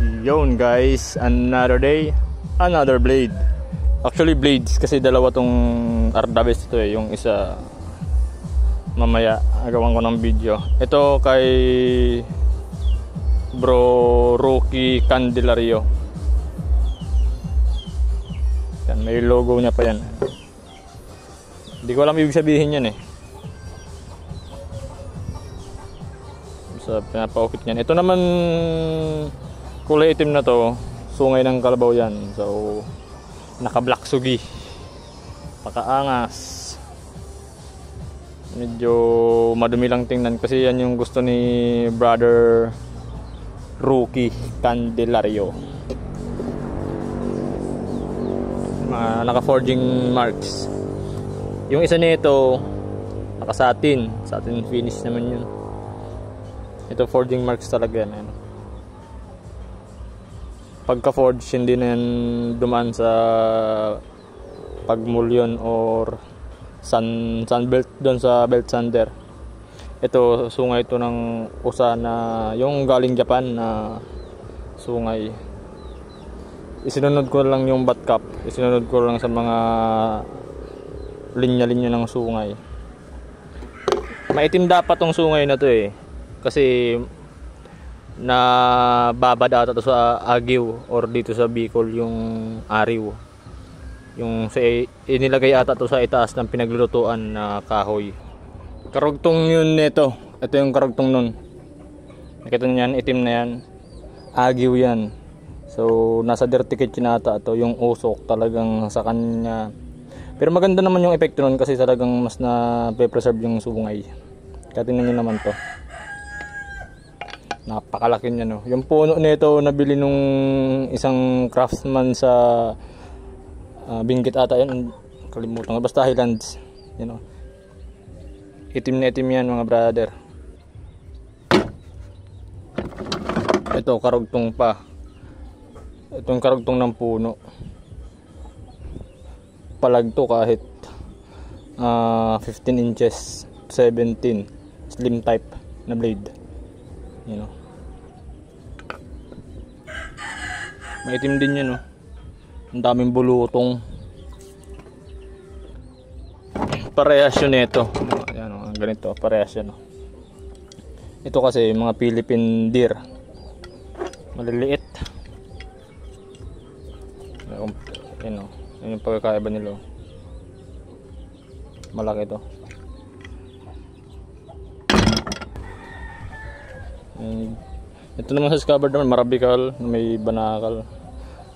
Yun guys, another day, another blade. Actually blades kasi dalawa tong Ardabes ito eh. Yung isa mamaya agawan ko ng video. Ito kay Bro Rookie Candelario. Yan, may logo niya pa yan. Hindi ko alam ibig sabihin yan eh. Sa pinapaukit niyan. Ito naman kulay itim na to, sungay ng kalabaw yan. So naka black sugi, pakaangas, medyo madumi lang tingnan kasi yan yung gusto ni brother Rookie Candelario. Mga naka forging marks. Yung isa nito naka satin finish naman yun. Ito forging marks talaga yan. Pagka forge hindi na yan dumaan sa pagmulyon or sunbelt doon sa belt sander. Ito sungay ito ng usa na yung galing Japan na sungay. Isinunod ko lang yung bat cap, isinunod ko lang sa mga linya-linya ng sungay. Maitim dapat tong sungay na to eh. Kasi na babad ata to sa Agiw or dito sa Bicol yung ariw. Yung inilagay ata to sa itaas ng pinaglulutuan na kahoy. Karugtong yun nito. Ito yung karugtong nun. Nakita niyo yan, itim na yan. Agiw yan. So nasa dirty kitchen ata ito. Yung usok talagang sa kanya. Pero maganda naman yung epekto nun kasi talagang mas na preserve yung sungay. Kaya tingnan nyo naman to. Napakalaki niya no. Yung puno nito nabili nung isang craftsman sa Benguet ata yan, kalimutan ko, basta Highlands, you know. Itim na itim yan mga brother. Ito karugtong pa. Itong karugtong ng puno. Palag to kahit 15 inches, 17 slim type na blade. You know. Maitim din yan, no. Ang daming bulutong. Parehas yun ito. Ayan, no. Ganito, parehas yan, no. Ito kasi mga Philippine deer. Maliliit. Ayan, no. Ayan yung pagkakaiba nila. Malaki ito. Ito naman sa scabbard naman marabikal, may banakal.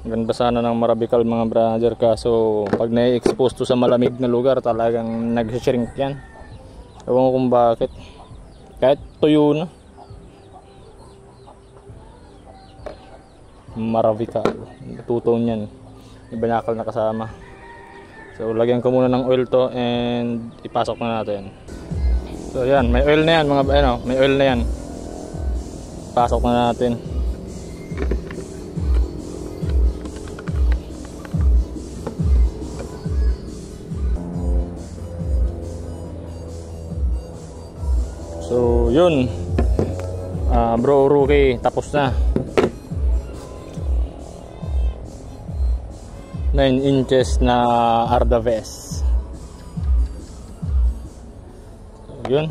Ganda sana ng marabikal mga brother, kaso pag na-expose to sa malamig na lugar talagang nag-shrink yan. Ewan ko kung bakit. Kahit tuyo na marabikal, tutong yan, may banakal na kasama. So lagyan ko muna ng oil to and ipasok na natin. So yan, may oil na yan mga may oil na yan. Pasok na natin. So yun, Bro Rookie, tapos na. 9 inches na Ardabes. So, yun.